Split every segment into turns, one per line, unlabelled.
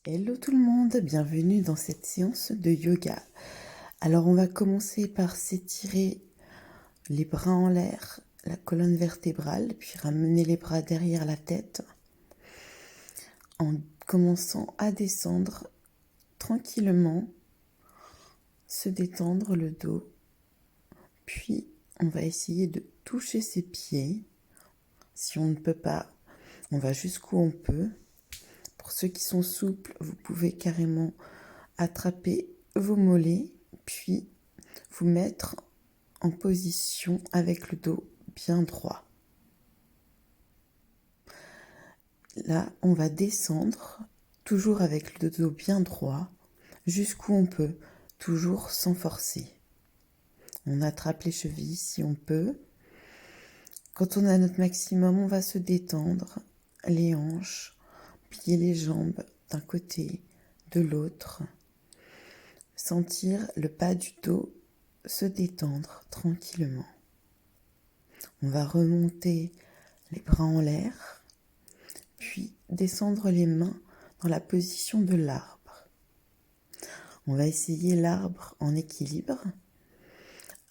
Hello tout le monde, bienvenue dans cette séance de yoga. Alors on va commencer par s'étirer les bras en l'air, la colonne vertébrale, puis ramener les bras derrière la tête en commençant à descendre tranquillement, se détendre le dos, puis on va essayer de toucher ses pieds. Si on ne peut pas, on va jusqu'où on peut. Pour ceux qui sont souples, vous pouvez carrément attraper vos mollets, puis vous mettre en position avec le dos bien droit. Là, on va descendre, toujours avec le dos bien droit, jusqu'où on peut, toujours sans forcer. On attrape les chevilles si on peut. Quand on a notre maximum, on va se détendre, les hanches, plier les jambes d'un côté, de l'autre. Sentir le bas du dos se détendre tranquillement. On va remonter les bras en l'air, puis descendre les mains dans la position de l'arbre. On va essayer l'arbre en équilibre,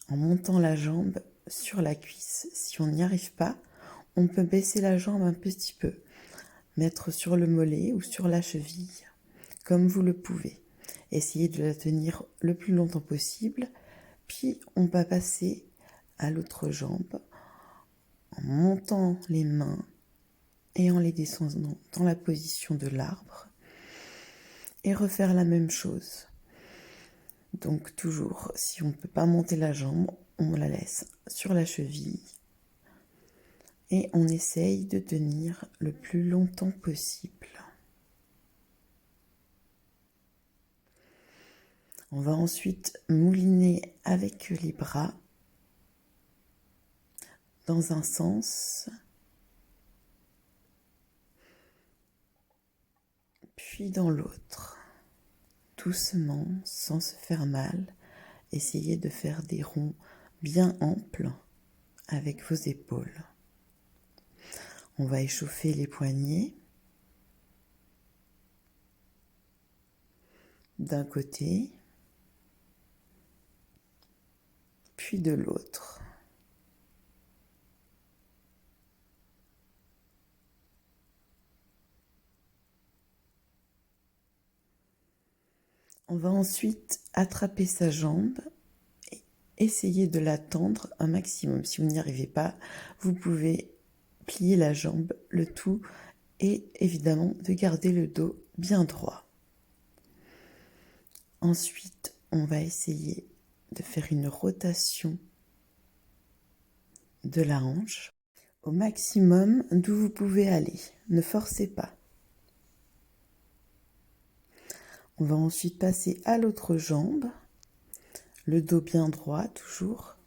en montant la jambe sur la cuisse. Si on n'y arrive pas, on peut baisser la jambe un petit peu, mettre sur le mollet ou sur la cheville, comme vous le pouvez. Essayez de la tenir le plus longtemps possible, puis on va passer à l'autre jambe en montant les mains et en les descendant dans la position de l'arbre et refaire la même chose. Donc toujours, si on ne peut pas monter la jambe, on la laisse sur la cheville et on essaye de tenir le plus longtemps possible. On va ensuite mouliner avec les bras dans un sens, puis dans l'autre. Doucement, sans se faire mal, essayez de faire des ronds bien amples avec vos épaules. On va échauffer les poignets d'un côté, puis de l'autre. On va ensuite attraper sa jambe et essayer de la tendre un maximum. Si vous n'y arrivez pas, vous pouvez plier la jambe, le tout et évidemment de garder le dos bien droit. Ensuite, on va essayer de faire une rotation de la hanche au maximum d'où vous pouvez aller. Ne forcez pas. On va ensuite passer à l'autre jambe, le dos bien droit toujours.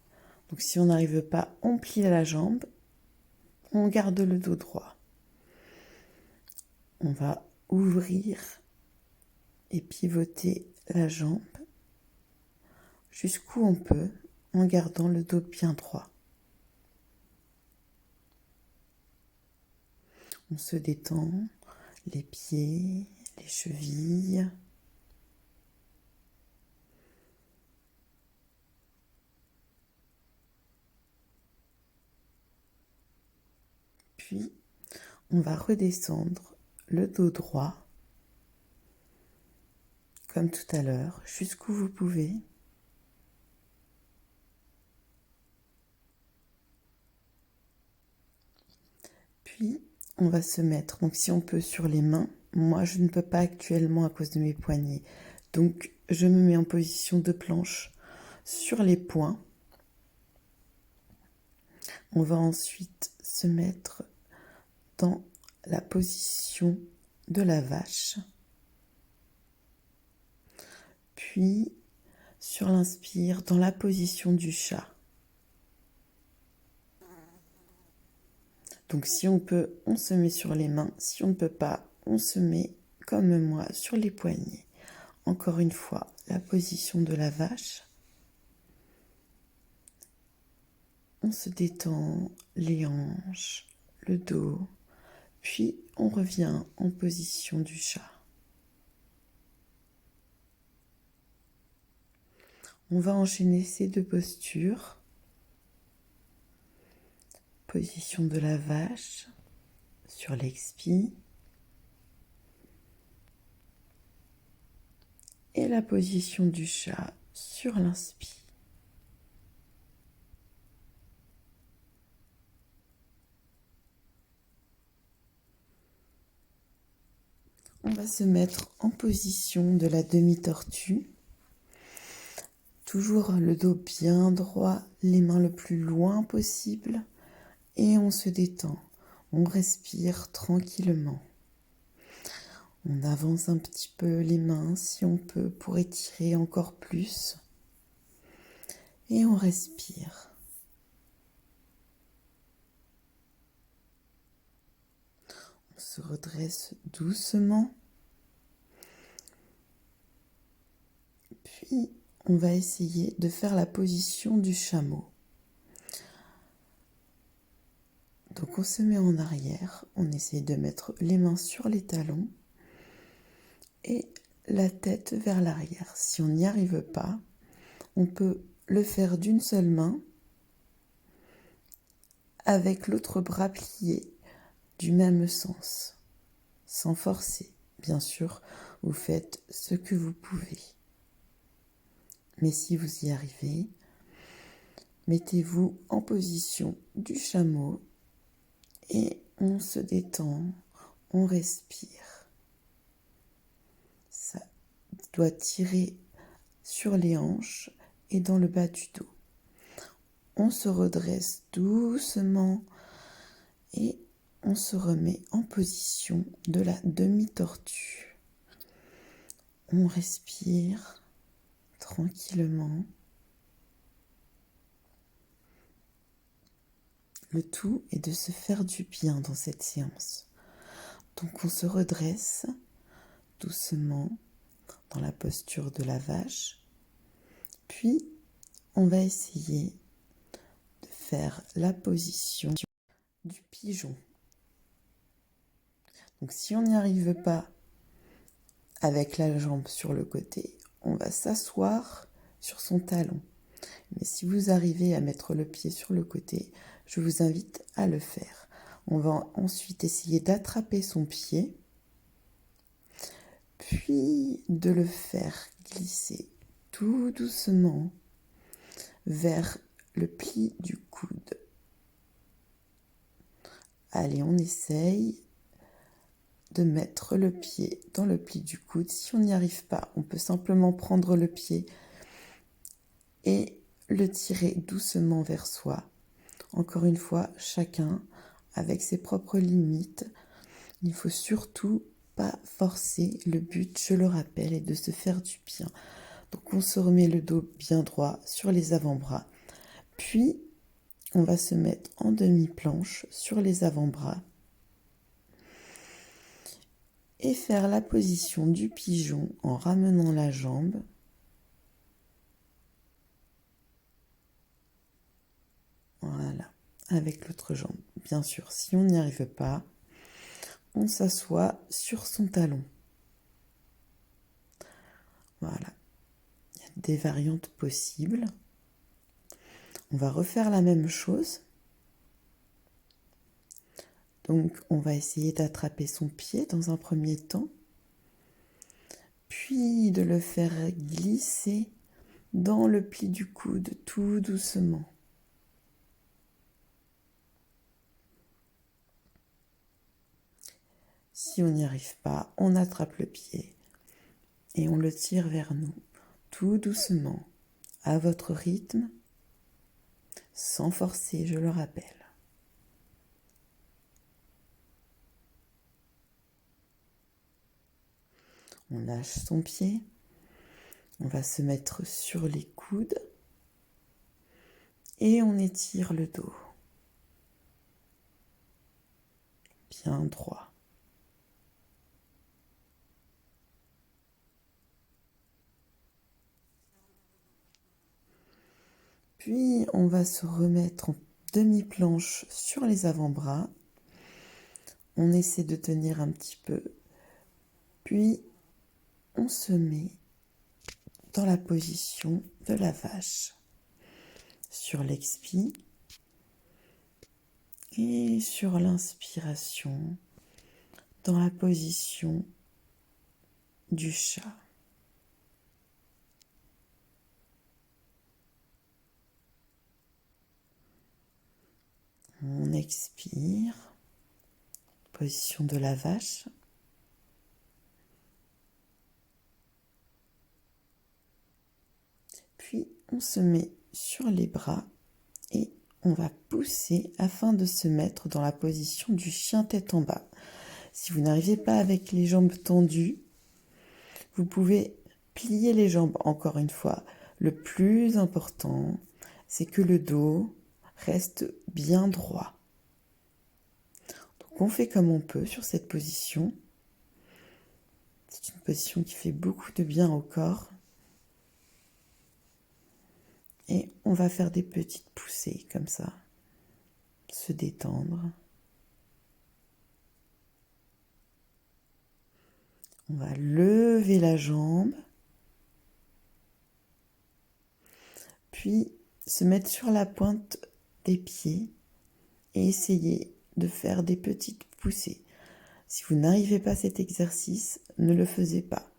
Donc si on n'arrive pas, on plie la jambe, on garde le dos droit. On va ouvrir et pivoter la jambe jusqu'où on peut en gardant le dos bien droit. On se détend, les pieds, les chevilles. Puis, on va redescendre le dos droit, comme tout à l'heure, jusqu'où vous pouvez. Puis, on va se mettre, donc si on peut, sur les mains. Moi, je ne peux pas actuellement à cause de mes poignets. Donc, je me mets en position de planche sur les poings. On va ensuite se mettre dans la position de la vache. Puis, sur l'inspire, dans la position du chat. Donc si on peut, on se met sur les mains. Si on ne peut pas, on se met, comme moi, sur les poignets. Encore une fois, la position de la vache. On se détend les hanches, le dos, puis on revient en position du chat. On va enchaîner ces deux postures. Position de la vache sur l'expi et la position du chat sur l'inspi. On va se mettre en position de la demi-tortue. Toujours le dos bien droit, les mains le plus loin possible et on se détend. On respire tranquillement. On avance un petit peu les mains si on peut pour étirer encore plus. Et on respire. On se redresse doucement. Puis, on va essayer de faire la position du chameau. Donc, on se met en arrière. On essaie de mettre les mains sur les talons et la tête vers l'arrière. Si on n'y arrive pas, on peut le faire d'une seule main avec l'autre bras plié du même sens, sans forcer. Bien sûr, vous faites ce que vous pouvez. Mais si vous y arrivez, mettez-vous en position du chameau et on se détend, on respire. Ça doit tirer sur les hanches et dans le bas du dos. On se redresse doucement et on se remet en position de la demi-tortue. On respire tranquillement. Le tout est de se faire du bien dans cette séance. Donc on se redresse doucement dans la posture de la vache. Puis on va essayer de faire la position du pigeon. Donc si on n'y arrive pas avec la jambe sur le côté, on va s'asseoir sur son talon. Mais si vous arrivez à mettre le pied sur le côté, je vous invite à le faire. On va ensuite essayer d'attraper son pied, puis de le faire glisser tout doucement vers le pli du coude. Allez, on essaye de mettre le pied dans le pli du coude. Si on n'y arrive pas, on peut simplement prendre le pied et le tirer doucement vers soi. Encore une fois, chacun avec ses propres limites. Il ne faut surtout pas forcer. Le but, je le rappelle, est de se faire du bien. Donc on se remet le dos bien droit sur les avant-bras. Puis, on va se mettre en demi-planche sur les avant-bras et faire la position du pigeon en ramenant la jambe. Voilà, avec l'autre jambe. Bien sûr, si on n'y arrive pas, on s'assoit sur son talon. Voilà, il y a des variantes possibles. On va refaire la même chose. Donc, on va essayer d'attraper son pied dans un premier temps, puis de le faire glisser dans le pli du coude tout doucement. Si on n'y arrive pas, on attrape le pied et on le tire vers nous, tout doucement, à votre rythme, sans forcer, je le rappelle. On lâche son pied, on va se mettre sur les coudes et on étire le dos. Bien droit. Puis on va se remettre en demi-planche sur les avant-bras. On essaie de tenir un petit peu. Puis on se met dans la position de la vache. Sur l'expi et sur l'inspiration, dans la position du chat. On expire, position de la vache. Puis on se met sur les bras et on va pousser afin de se mettre dans la position du chien tête en bas. Si vous n'arrivez pas avec les jambes tendues, vous pouvez plier les jambes encore une fois. Le plus important, c'est que le dos reste bien droit. Donc on fait comme on peut sur cette position. C'est une position qui fait beaucoup de bien au corps. Et on va faire des petites poussées comme ça. Se détendre. On va lever la jambe. Puis se mettre sur la pointe des pieds et essayer de faire des petites poussées. Si vous n'arrivez pas à cet exercice, ne le faisiez pas.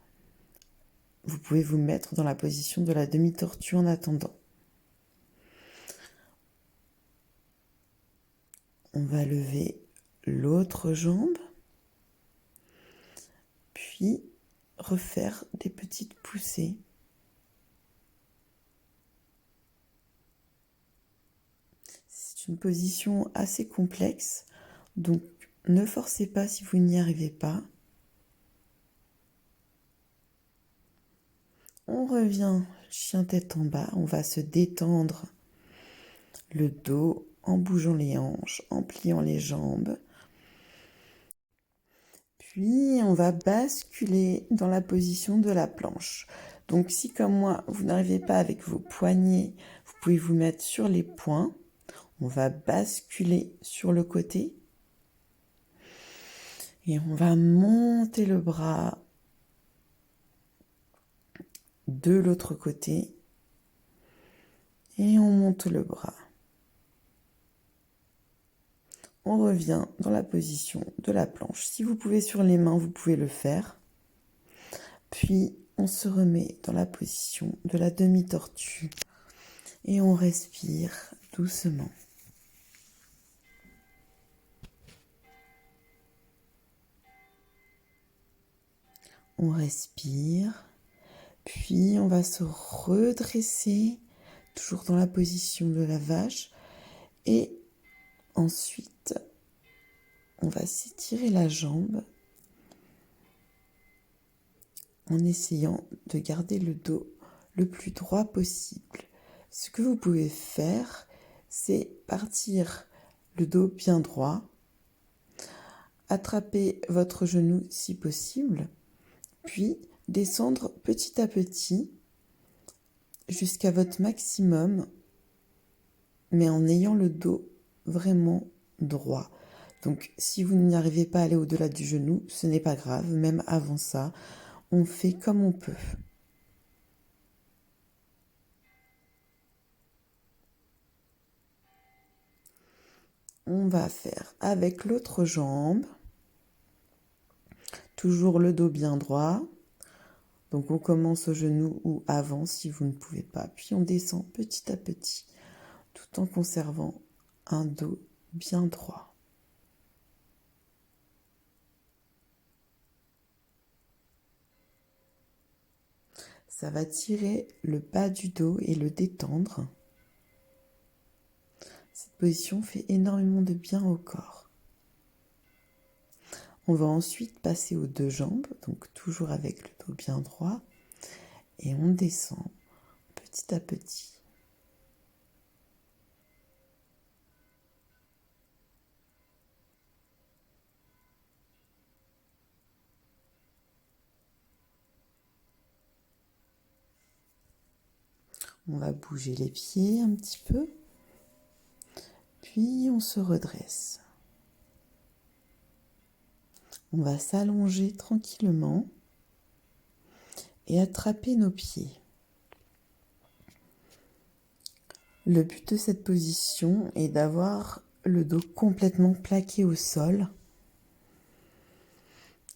Vous pouvez vous mettre dans la position de la demi-tortue en attendant. On va lever l'autre jambe, puis refaire des petites poussées. C'est une position assez complexe, donc ne forcez pas si vous n'y arrivez pas. On revient chien tête en bas, on va se détendre le dos en bougeant les hanches, en pliant les jambes. Puis on va basculer dans la position de la planche. Donc si comme moi, vous n'arrivez pas avec vos poignets, vous pouvez vous mettre sur les poings. On va basculer sur le côté. Et on va monter le bras de l'autre côté. Et on monte le bras. On revient dans la position de la planche. Si vous pouvez sur les mains, vous pouvez le faire. Puis on se remet dans la position de la demi-tortue. Et on respire doucement. On respire, puis on va se redresser, toujours dans la position de la vache. Et ensuite, on va s'étirer la jambe en essayant de garder le dos le plus droit possible. Ce que vous pouvez faire, c'est partir le dos bien droit, attraper votre genou si possible, puis descendre petit à petit jusqu'à votre maximum, mais en ayant le dos vraiment droit. Donc si vous n'y arrivez pas à aller au-delà du genou, ce n'est pas grave, même avant ça, on fait comme on peut. On va faire avec l'autre jambe, toujours le dos bien droit. Donc on commence au genou ou avant si vous ne pouvez pas, puis on descend petit à petit, tout en conservant un dos bien droit. Ça va tirer le bas du dos et le détendre. Cette position fait énormément de bien au corps. On va ensuite passer aux deux jambes, donc toujours avec le dos bien droit, et on descend petit à petit. On va bouger les pieds un petit peu, puis on se redresse. On va s'allonger tranquillement et attraper nos pieds. Le but de cette position est d'avoir le dos complètement plaqué au sol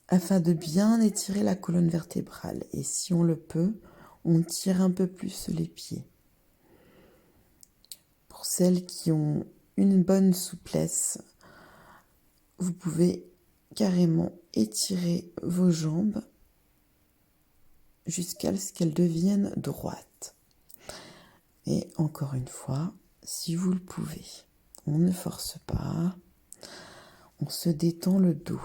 afin de bien étirer la colonne vertébrale. Et si on le peut, on tire un peu plus les pieds. Pour celles qui ont une bonne souplesse, vous pouvez carrément étirer vos jambes jusqu'à ce qu'elles deviennent droites. Et encore une fois, si vous le pouvez, on ne force pas, on se détend le dos.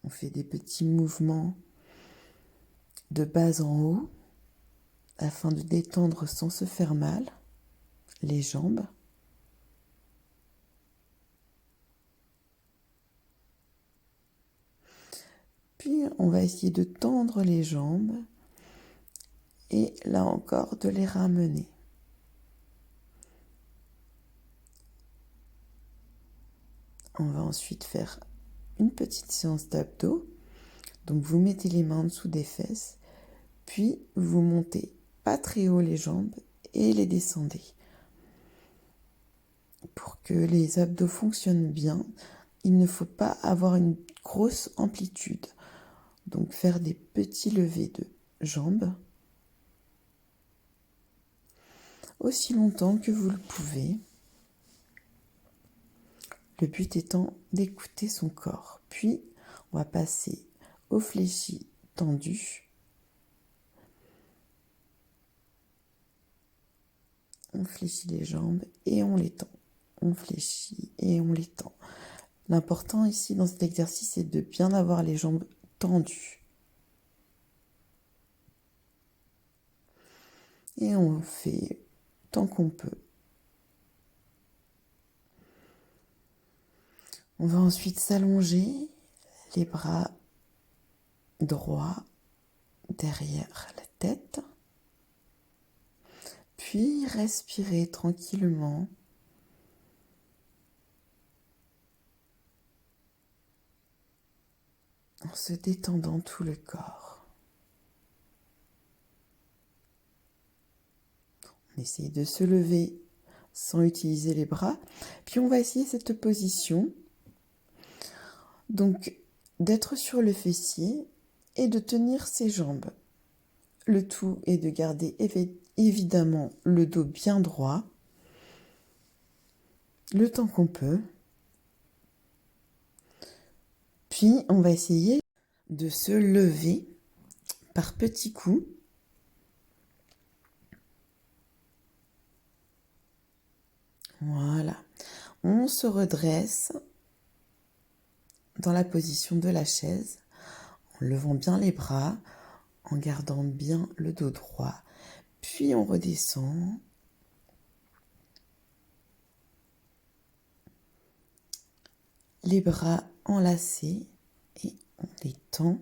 On fait des petits mouvements de bas en haut afin de détendre sans se faire mal les jambes. Puis on va essayer de tendre les jambes et là encore de les ramener. On va ensuite faire une petite séance d'abdos. Donc vous mettez les mains en dessous des fesses, puis vous montez pas très haut les jambes et les descendez. Pour que les abdos fonctionnent bien, il ne faut pas avoir une grosse amplitude. Donc faire des petits levés de jambes aussi longtemps que vous le pouvez. Le but étant d'écouter son corps. Puis on va passer au fléchi tendu. On fléchit les jambes et on les tend. On fléchit et on les tend. L'important ici dans cet exercice est de bien avoir les jambes tendues. Et on fait tant qu'on peut. On va ensuite s'allonger, les bras droits derrière la tête. Puis respirer tranquillement. En se détendant tout le corps. On essaye de se lever sans utiliser les bras. Puis on va essayer cette position. Donc d'être sur le fessier et de tenir ses jambes. Le tout est de garder évidemment le dos bien droit, le temps qu'on peut. Puis on va essayer de se lever par petits coups. Voilà. On se redresse dans la position de la chaise, en levant bien les bras, en gardant bien le dos droit. Puis on redescend. Les bras enlacés et on les tend.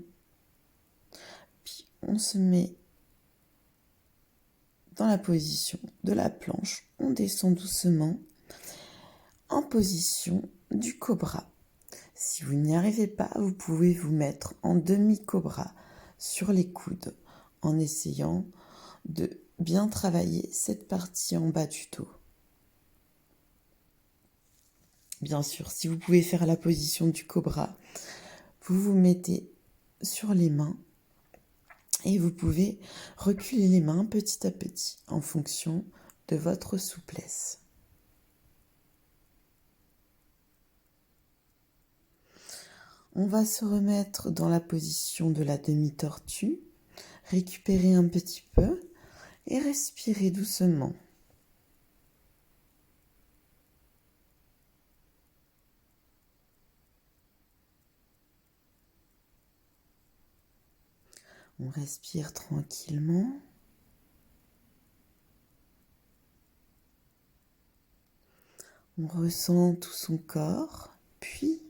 Puis on se met dans la position de la planche. On descend doucement en position du cobra. Si vous n'y arrivez pas, vous pouvez vous mettre en demi-cobra sur les coudes en essayant de bien travailler cette partie en bas du dos. Bien sûr, si vous pouvez faire la position du cobra, vous vous mettez sur les mains et vous pouvez reculer les mains petit à petit en fonction de votre souplesse. On va se remettre dans la position de la demi-tortue, récupérer un petit peu et respirer doucement. On respire tranquillement. On ressent tout son corps, puis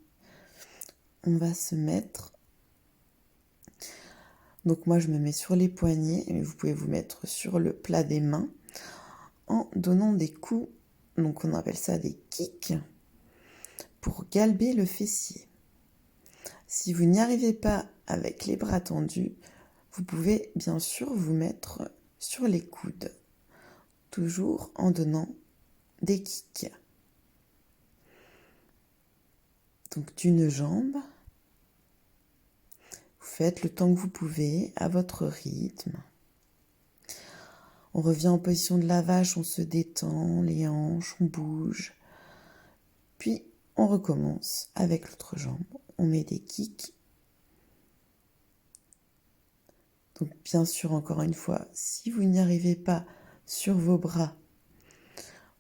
on va se mettre. Donc moi je me mets sur les poignets, mais vous pouvez vous mettre sur le plat des mains en donnant des coups, donc on appelle ça des kicks, pour galber le fessier. Si vous n'y arrivez pas avec les bras tendus, vous pouvez bien sûr vous mettre sur les coudes, toujours en donnant des kicks. Donc d'une jambe, vous faites le temps que vous pouvez à votre rythme. On revient en position de la vache, on se détend, les hanches, on bouge. Puis on recommence avec l'autre jambe, on met des kicks. Donc bien sûr, encore une fois, si vous n'y arrivez pas sur vos bras,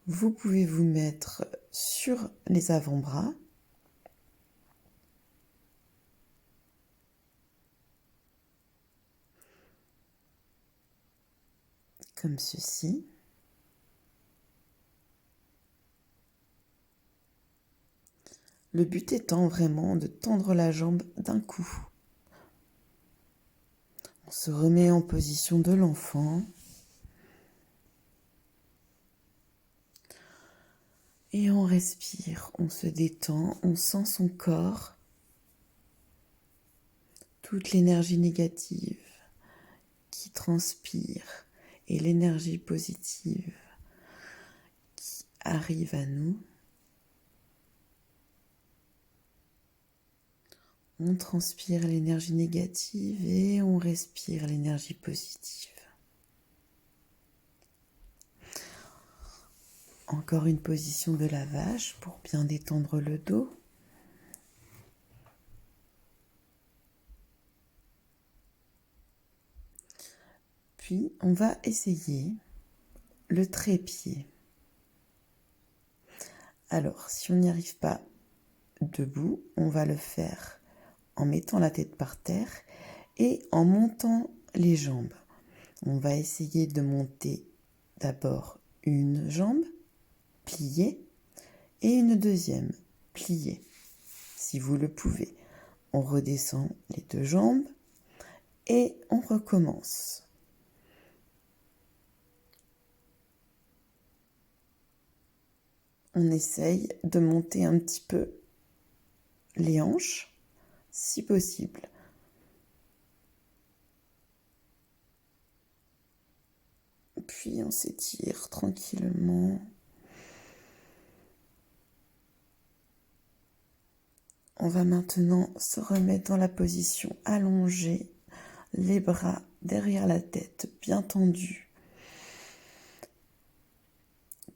vous pouvez vous mettre sur les avant-bras. Comme ceci. Le but étant vraiment de tendre la jambe d'un coup. On se remet en position de l'enfant. Et on respire, on se détend, on sent son corps. Toute l'énergie négative qui transpire et l'énergie positive qui arrive à nous. On transpire l'énergie négative et on respire l'énergie positive. Encore une position de la vache pour bien détendre le dos. Puis on va essayer le trépied. Alors, si on n'y arrive pas debout, on va le faire en mettant la tête par terre et en montant les jambes. On va essayer de monter d'abord une jambe, pliée, et une deuxième, pliée, si vous le pouvez. On redescend les deux jambes et on recommence. On essaye de monter un petit peu les hanches, si possible. Puis on s'étire tranquillement. On va maintenant se remettre dans la position allongée, les bras derrière la tête, bien tendus.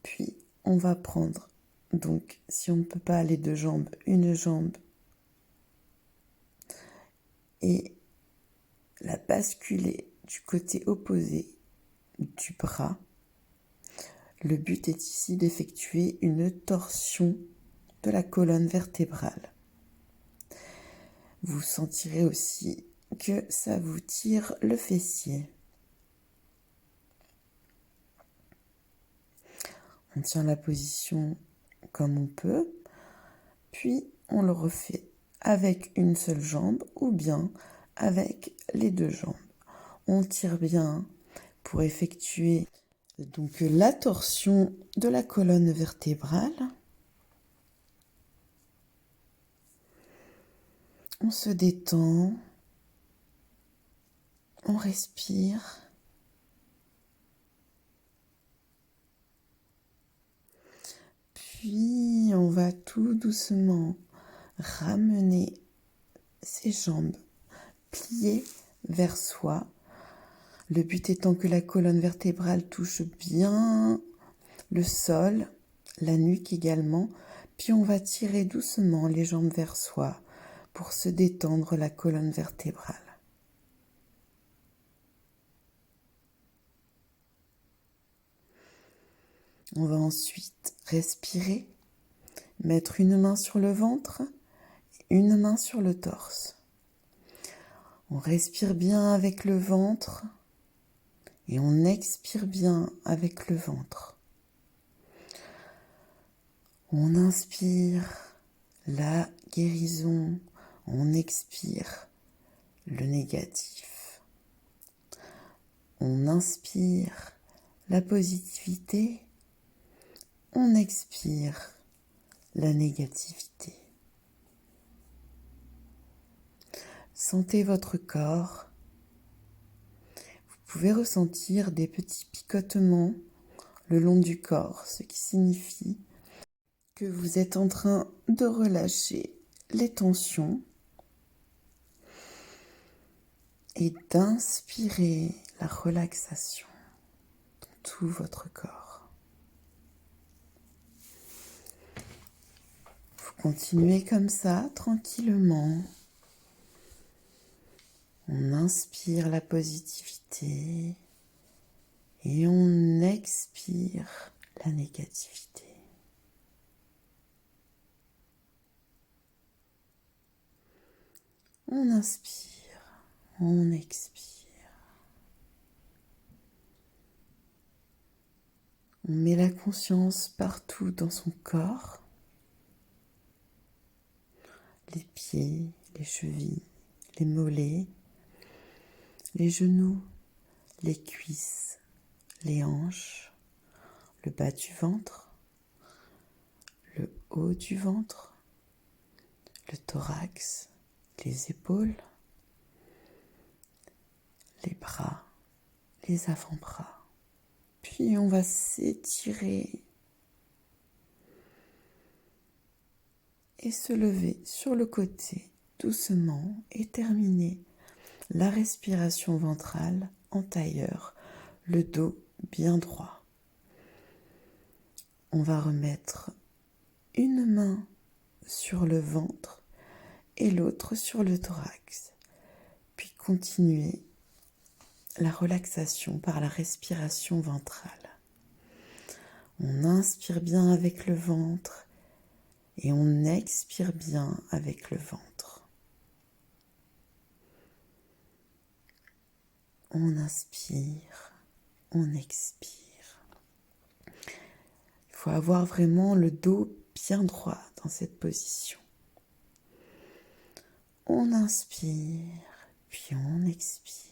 Puis on va prendre, donc si on ne peut pas les deux jambes, une jambe et la basculer du côté opposé du bras. Le but est ici d'effectuer une torsion de la colonne vertébrale. Vous sentirez aussi que ça vous tire le fessier. On tient la position comme on peut, puis on le refait avec une seule jambe ou bien avec les deux jambes. On tire bien pour effectuer donc la torsion de la colonne vertébrale. On se détend, on respire. Puis on va tout doucement ramener ses jambes pliées vers soi. Le but étant que la colonne vertébrale touche bien le sol, la nuque également. Puis on va tirer doucement les jambes vers soi pour se détendre la colonne vertébrale. On va ensuite respirer, mettre une main sur le ventre, une main sur le torse. On respire bien avec le ventre et on expire bien avec le ventre. On inspire la guérison, on expire le négatif. On inspire la positivité, on expire la négativité. Sentez votre corps. Vous pouvez ressentir des petits picotements le long du corps, ce qui signifie que vous êtes en train de relâcher les tensions et d'inspirer la relaxation dans tout votre corps. Vous continuez comme ça, tranquillement. On inspire la positivité et on expire la négativité. On inspire, on expire. On met la conscience partout dans son corps, les pieds, les chevilles, les mollets, les genoux, les cuisses, les hanches, le bas du ventre, le haut du ventre, le thorax, les épaules, les bras, les avant-bras. Puis on va s'étirer et se lever sur le côté doucement et terminer la respiration ventrale en tailleur, le dos bien droit. On va remettre une main sur le ventre et l'autre sur le thorax, puis continuer la relaxation par la respiration ventrale. On inspire bien avec le ventre et on expire bien avec le ventre. On inspire, on expire. Il faut avoir vraiment le dos bien droit dans cette position. On inspire, puis on expire.